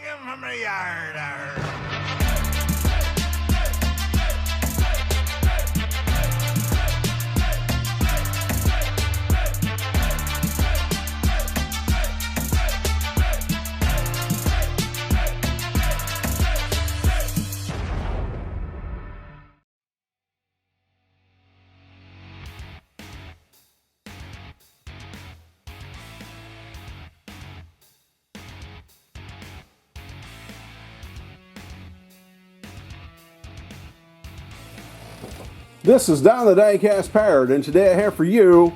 him from the yard. This is Don the Diecast Pirate, and today I have for you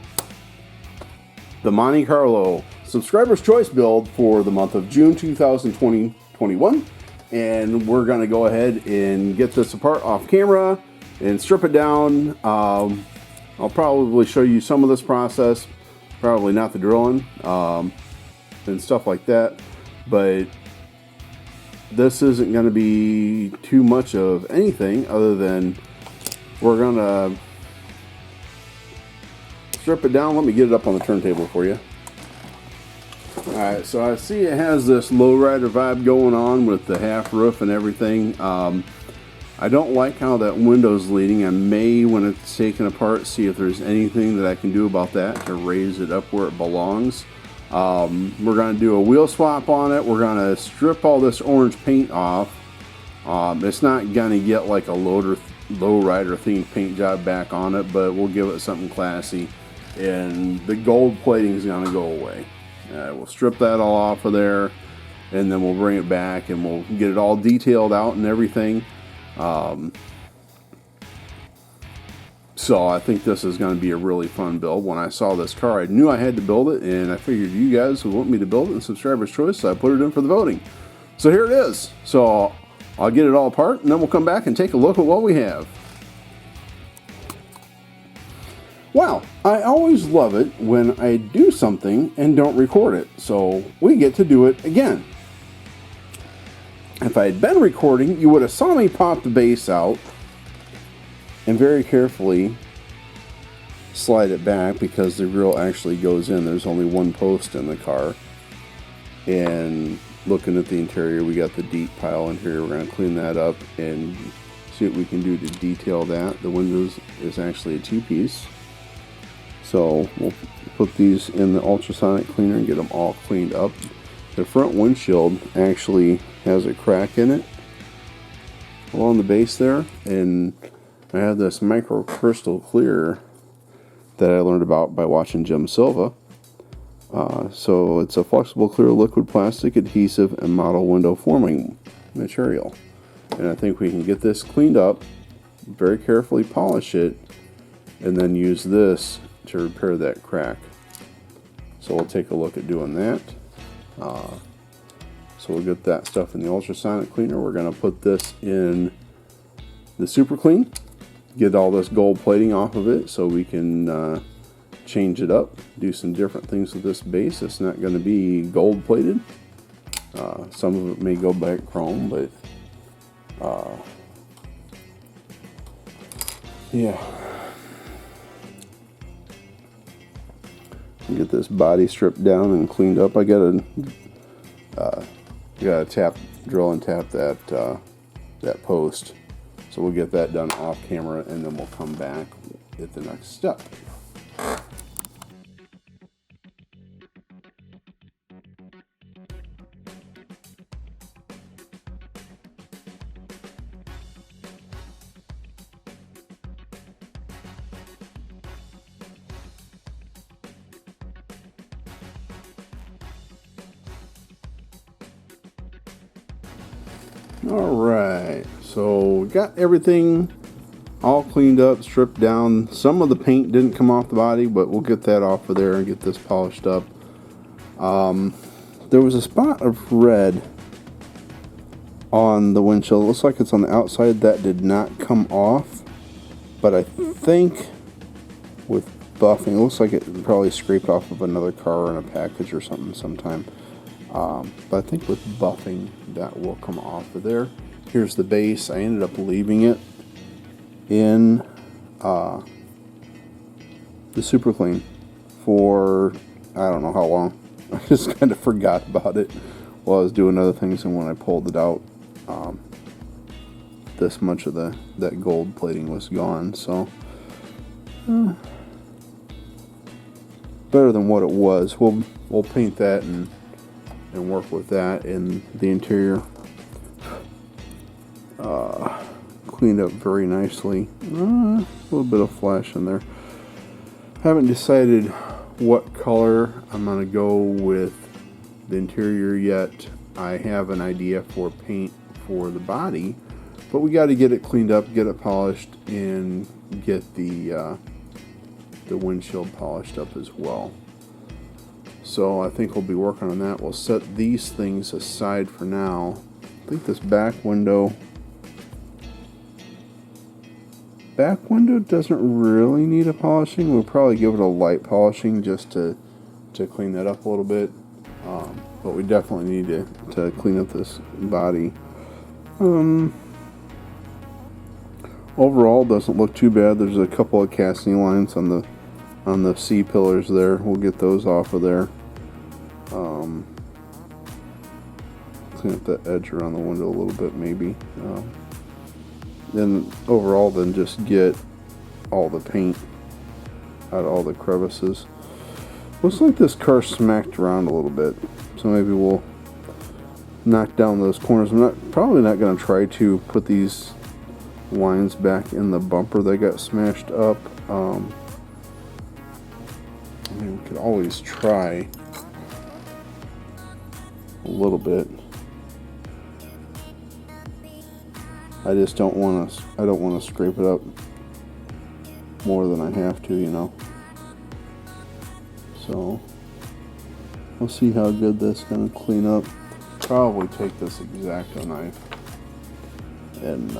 the Monte Carlo Subscriber's Choice build for the month of June 2021. And we're going to go ahead and get this apart off camera and strip it down. I'll probably show you some of this process, probably not the drilling and stuff like that. But this isn't going to be too much of anything other than we're going to strip it down. Let me get it up on the turntable for you. Alright, so I see it has this lowrider vibe going on with the half roof and everything. I don't like how that window's leading. I may, when it's taken apart, see if there's anything that I can do about that to raise it up where it belongs. We're going to do a wheel swap on it. We're going to strip all this orange paint off. It's not going to get like a lowrider themed paint job back on it, but we'll give it something classy, and the gold plating is going to go away. We'll strip that all off of there, and then we'll bring it back and we'll get it all detailed out and everything. So I think this is going to be a really fun build. When I saw this car, I knew I had to build it, and I figured you guys would want me to build it in Subscriber's Choice, so I put it in for the voting. So here it is. So I'll get it all apart, and then we'll come back and take a look at what we have. Wow, I always love it when I do something and don't record it, so we get to do it again. If I had been recording, you would have saw me pop the base out and very carefully slide it back, because the grill actually goes in. There's only one post in the car. And looking at the interior, we got the deep pile in here. We're going to clean that up and see what we can do to detail that. The windows is actually a two-piece. So we'll put these in the ultrasonic cleaner and get them all cleaned up. The front windshield actually has a crack in it along the base there, and I have this micro crystal clear that I learned about by watching Jim Silva. So it's a flexible clear liquid plastic adhesive and model window forming material, and I think we can get this cleaned up, very carefully polish it, and then use this to repair that crack. So we'll take a look at doing that. So we'll get that stuff in the ultrasonic cleaner. We're going to put this in the super clean, get all this gold plating off of it so we can change it up, do some different things with this base. It's not going to be gold plated. Some of it may go back chrome, but yeah. Get this body stripped down and cleaned up. I gotta drill and tap that post. So we'll get that done off camera, and then we'll come back at the next step. Alright, so we got everything all cleaned up, stripped down. Some of the paint didn't come off the body, but we'll get that off of there and get this polished up. There was a spot of red on the windshield. It looks like it's on the outside. That did not come off, but I think with buffing, it looks like it probably scraped off of another car in a package or something sometime. But I think with buffing that will come off of there. Here's the base. I ended up leaving it in the super clean for I don't know how long. I just kind of forgot about it while I was doing other things, and when I pulled it out, this much of that gold plating was gone. So better than what it was. We'll paint that and work with that in the interior. Cleaned up very nicely. A little bit of flash in there. Haven't decided what color I'm going to go with the interior yet. I have an idea for paint for the body, but we got to get it cleaned up, get it polished, and get the windshield polished up as well. So I think we'll be working on that. We'll set these things aside for now. I think this back window doesn't really need a polishing. We'll probably give it a light polishing just to clean that up a little bit. But we definitely need to clean up this body. Overall, doesn't look too bad. There's a couple of casting lines on the C pillars there. We'll get those off of there. Clean up that edge around the window a little bit, maybe. Then overall, then just get all the paint out of all the crevices. Looks like this car smacked around a little bit, so maybe we'll knock down those corners. I'm probably not going to try to put these lines back in the bumper that got smashed up. I mean, we could always try a little bit. I just don't want to. I don't want to scrape it up more than I have to, you know. So we'll see how good this is going to clean up. Probably take this X-Acto knife and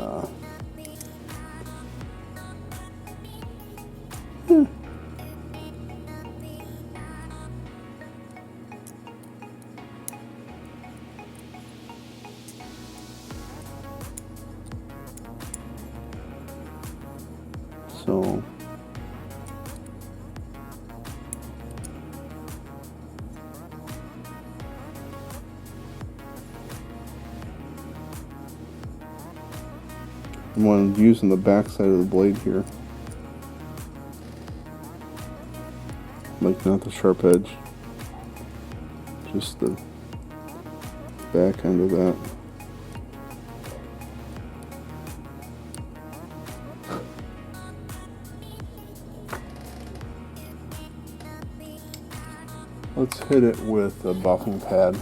so I'm using the back side of the blade here, like not the sharp edge, just the back end of that. Let's hit it with a buffing pad.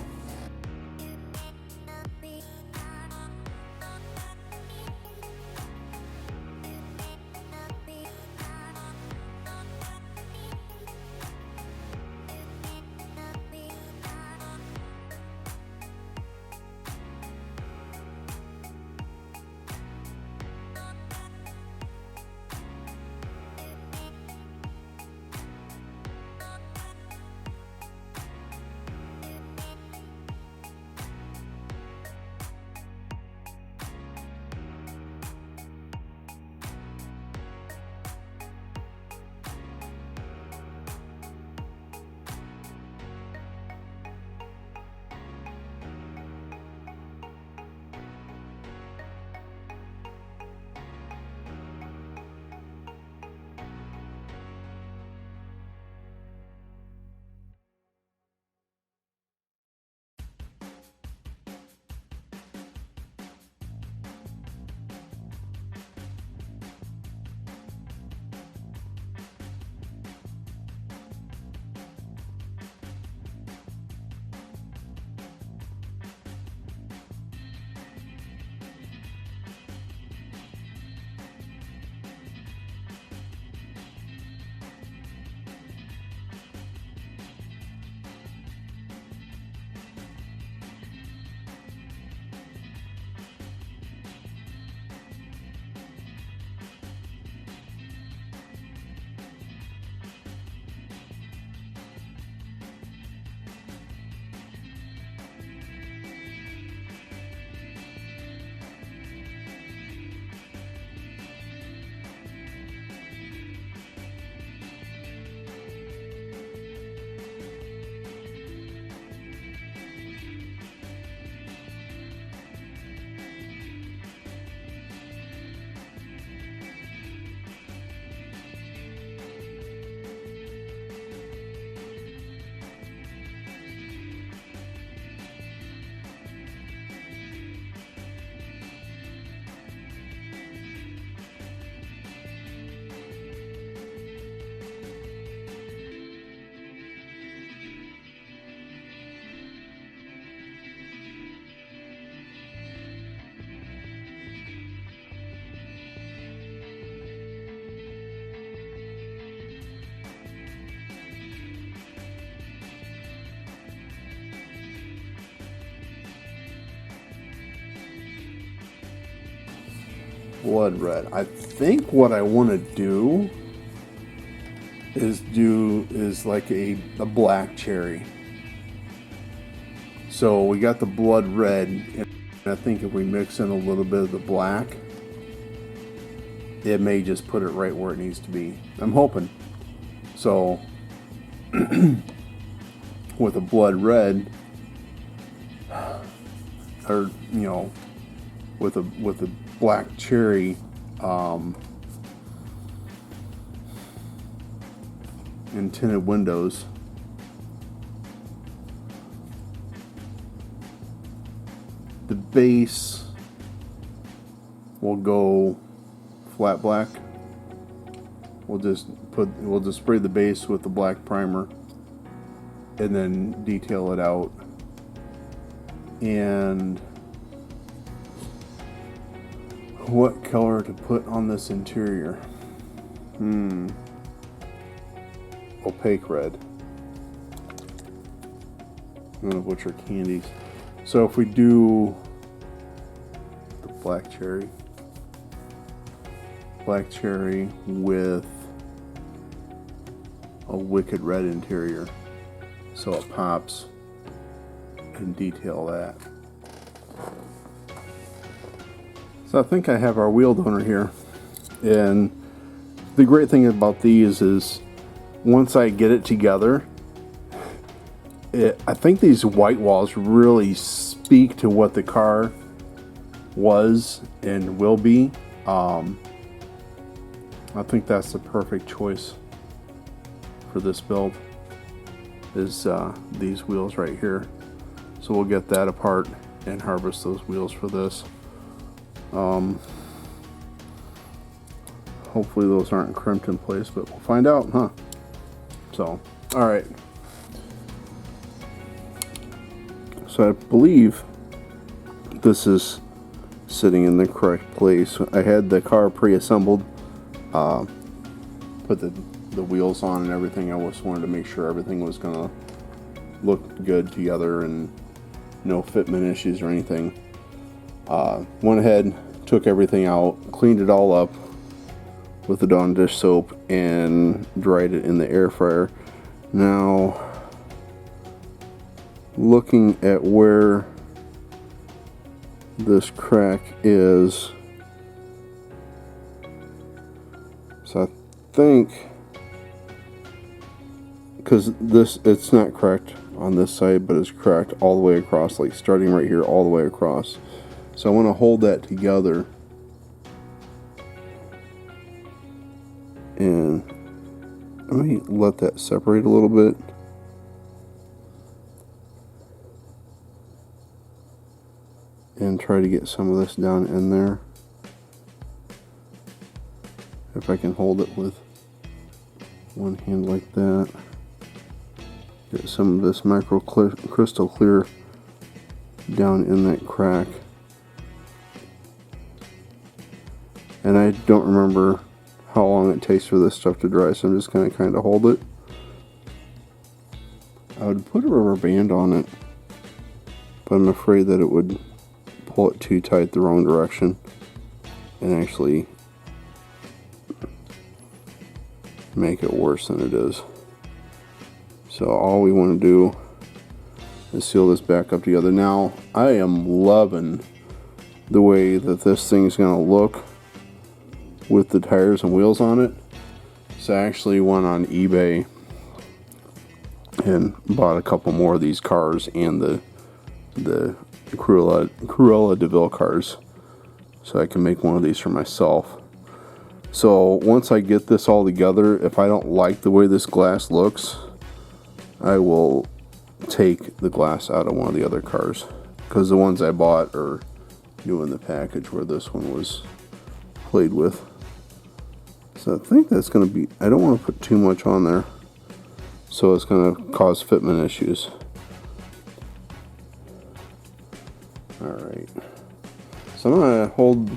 blood red. I think what I want to do is like a black cherry. So we got the blood red, and I think if we mix in a little bit of the black, it may just put it right where it needs to be. I'm hoping. So with a blood red, or with a black cherry, and tinted windows, the base will go flat black. We'll just spray the base with the black primer and then detail it out. And what color to put on this interior? Opaque red. None of which are candies. So if we do the black cherry with a wicked red interior, so it pops, and detail that. So I think I have our wheel donor here, and the great thing about these is once I get it together, I think these white walls really speak to what the car was and will be. I think that's the perfect choice for this build, is these wheels right here. So we'll get that apart and harvest those wheels for this. Hopefully those aren't crimped in place, but we'll find out, huh? So, all right. So I believe this is sitting in the correct place. I had the car pre-assembled, put the wheels on and everything. I just wanted to make sure everything was gonna look good together and no fitment issues or anything. Went ahead, took everything out, cleaned it all up with the Dawn dish soap, and dried it in the air fryer. Now, looking at where this crack is, so I think, because it's not cracked on this side, but it's cracked all the way across, like starting right here all the way across. So I want to hold that together, and let me let that separate a little bit. And try to get some of this down in there. If I can hold it with one hand like that. Get some of this crystal clear down in that crack. And I don't remember how long it takes for this stuff to dry, so I'm just going to kind of hold it. I would put a rubber band on it, but I'm afraid that it would pull it too tight the wrong direction and actually make it worse than it is. So all we want to do is seal this back up together. Now I am loving the way that this thing's going to look with the tires and wheels on it. So I actually went on eBay and bought a couple more of these cars and the Cruella DeVille cars, so I can make one of these for myself. So once I get this all together, if I don't like the way this glass looks, I will take the glass out of one of the other cars, because the ones I bought are new in the package, where this one was played with. So I think that's going to be, I don't want to put too much on there, so it's going to cause fitment issues. Alright, so I'm going to hold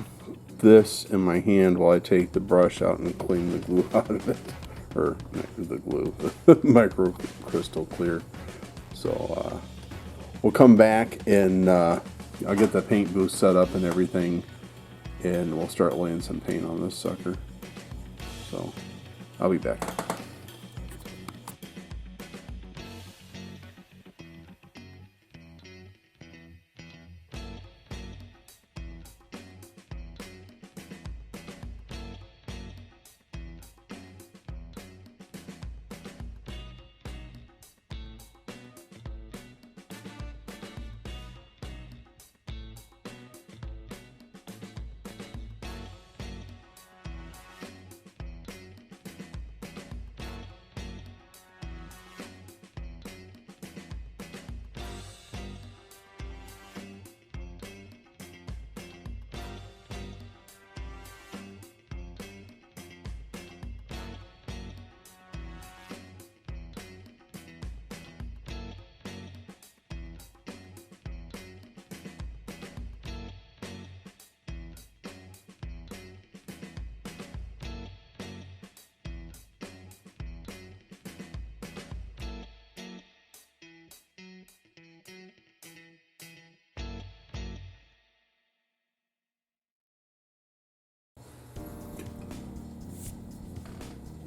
this in my hand while I take the brush out and clean the glue out of it. Or the glue, the micro crystal clear. So we'll come back and I'll get the paint booth set up and everything, and we'll start laying some paint on this sucker. So I'll be back.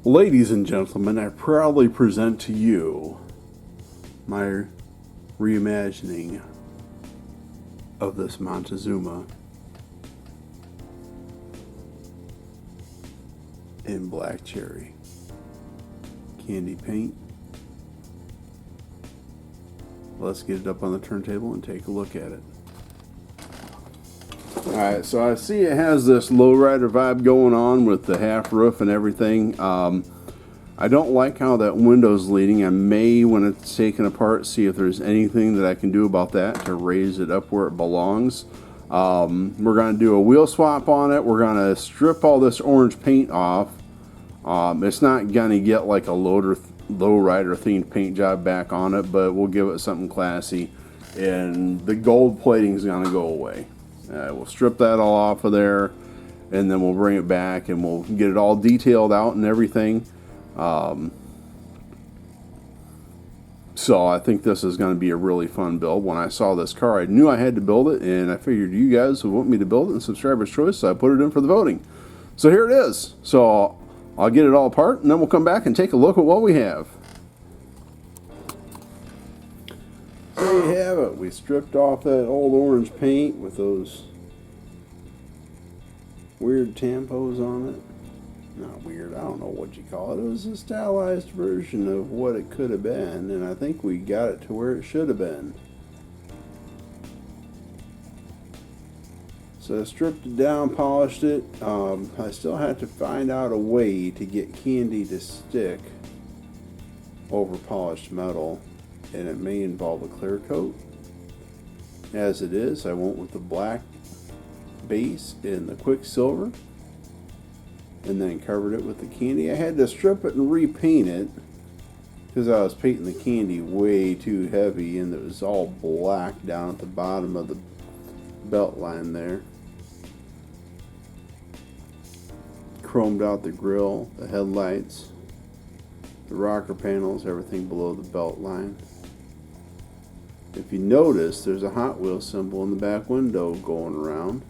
Ladies and gentlemen, I proudly present to you my reimagining of this Montezooma in black cherry candy paint. Let's get it up on the turntable and take a look at it. Alright, so I see it has this lowrider vibe going on with the half roof and everything. I don't like how that window's leading. I may, when it's taken apart, see if there's anything that I can do about that to raise it up where it belongs. We're going to do a wheel swap on it. We're going to strip all this orange paint off. It's not going to get like a lowrider themed paint job back on it, but we'll give it something classy. And the gold plating is going to go away. We'll strip that all off of there, and then we'll bring it back and we'll get it all detailed out and everything. So I think this is going to be a really fun build. When I saw this car, I knew I had to build it, and I figured you guys would want me to build it, and subscribers' choice, so I put it in for the voting. So here it is. So I'll get it all apart, and then we'll come back and take a look at what we have. There you have it. We stripped off that old orange paint with those weird tampos on it. Not weird, I don't know what you call it. It was a stylized version of what it could have been, and I think we got it to where it should have been. So I stripped it down, polished it. I still have to find out a way to get candy to stick over polished metal, and it may involve a clear coat. As it is, I went with the black base and the quicksilver, and then covered it with the candy. I had to strip it and repaint it because I was painting the candy way too heavy, and it was all black down at the bottom of the belt line there. Chromed out the grille, the headlights, the rocker panels, everything below the belt line. If you notice, there's a Hot Wheels symbol in the back window going around.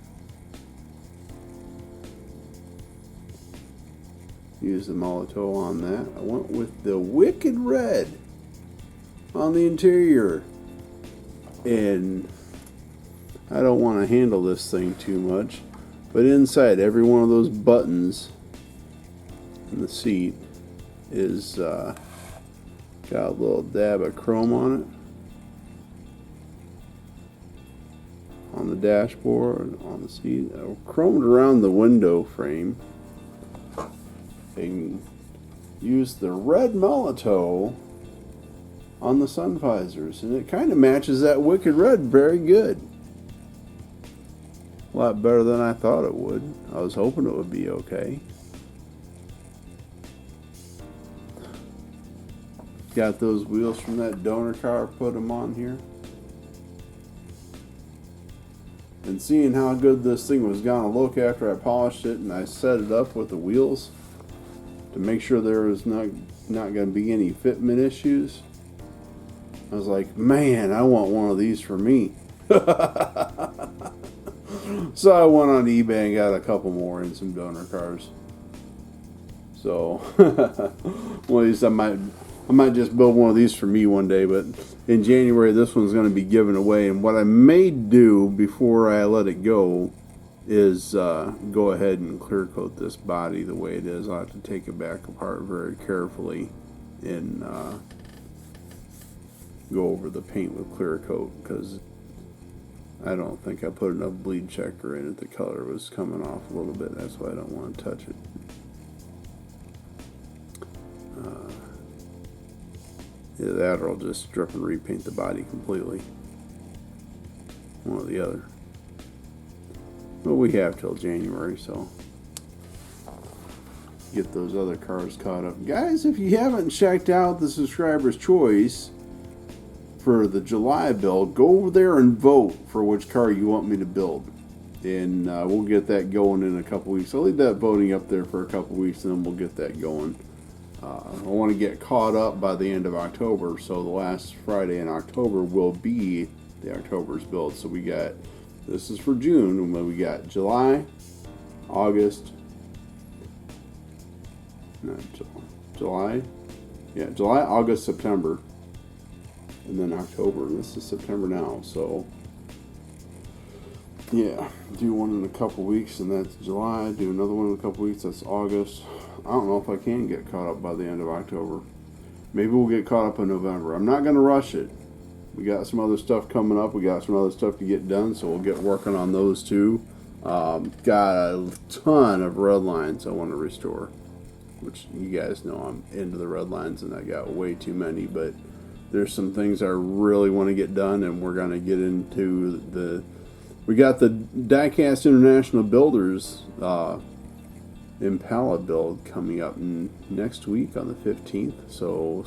Use the Molotov on that. I went with the Wicked Red on the interior. And I don't want to handle this thing too much, but inside every one of those buttons in the seat is got a little dab of chrome on it. On the dashboard, on the seat, chromed around the window frame. And use the red Molotov on the sun visors, and it kind of matches that Wicked Red very good. A lot better than I thought it would. I was hoping it would be okay. Got those wheels from that donor car, put them on here. And seeing how good this thing was gonna look after I polished it and I set it up with the wheels to make sure there was not gonna be any fitment issues, I was like, man, I want one of these for me. So I went on eBay and got a couple more in some donor cars. So, well, at least I might just build one of these for me one day. But in January, this one's going to be given away. And what I may do before I let it go is go ahead and clear coat this body the way it is. I'll have to take it back apart very carefully and go over the paint with clear coat, because I don't think I put enough bleed checker in it. The color was coming off a little bit. That's why I don't want to touch it. Either that or I'll just strip and repaint the body completely. One or the other. But we have till January, so get those other cars caught up. Guys, if you haven't checked out the subscriber's choice for the July build, go over there and vote for which car you want me to build. And we'll get that going in a couple weeks. I'll leave that voting up there for a couple weeks, and then we'll get that going. I want to get caught up by the end of October, so the last Friday in October will be the October's build. So we got, this is for June, and then we got July, August, July, August, September, and then October. And this is September now, so yeah, do one in a couple weeks, and that's July. Do another one in a couple weeks, that's August. I don't know if I can get caught up by the end of October. Maybe we'll get caught up in November. I'm not going to rush it. We got some other stuff coming up. We got some other stuff to get done, so we'll get working on those too. Got a ton of red lines I want to restore, which you guys know I'm into the red lines, and I got way too many, but there's some things I really want to get done, and we're going to get into we got the Diecast International Builders Impala build coming up next week on the 15th, so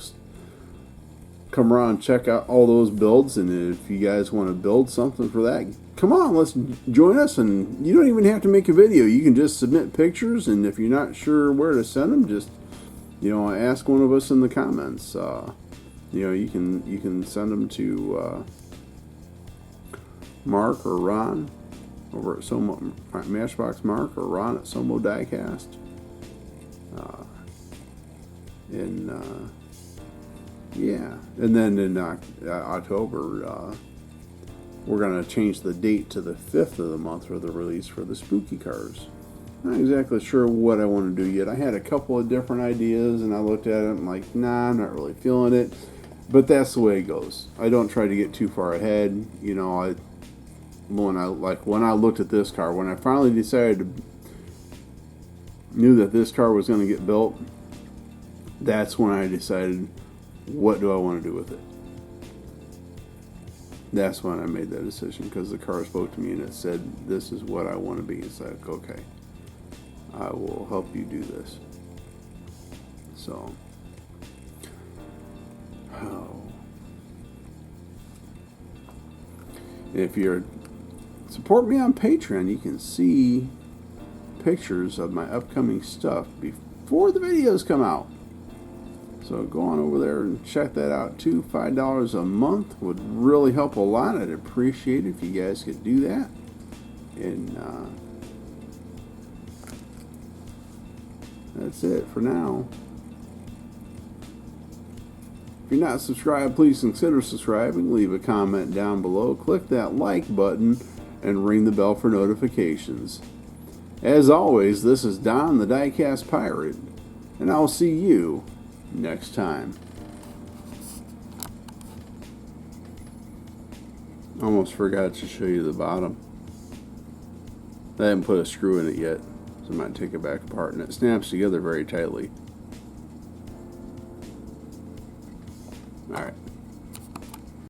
come around and check out all those builds. And if you guys want to build something for that, come on, let's join us. And you don't even have to make a video, you can just submit pictures, and if you're not sure where to send them, just ask one of us in the comments. You can send them to Mark or Ron over at Somo, Matchbox Mark, or Ron at Somo Diecast. And then in October, we're going to change the date to the 5th of the month for the release for the spooky cars. Not exactly sure what I want to do yet. I had a couple of different ideas, and I looked at it and I'm like, nah, I'm not really feeling it. But that's the way it goes. I don't try to get too far ahead. When I looked at this car, when I finally knew that this car was going to get built, that's when I decided, what do I want to do with it? That's when I made that decision, because the car spoke to me and it said, this is what I want to be. It's like, okay, I will help you do this. So, if you're support me on Patreon, you can see pictures of my upcoming stuff before the videos come out. So go on over there and check that out too. $5 a month would really help a lot. I'd appreciate it if you guys could do that. And that's it for now. If you're not subscribed, please consider subscribing. Leave a comment down below. Click that like button and ring the bell for notifications. As always, this is Don, the Diecast Pirate, and I'll see you next time. Almost forgot to show you the bottom. I haven't put a screw in it yet, so I might take it back apart, and it snaps together very tightly. Alright.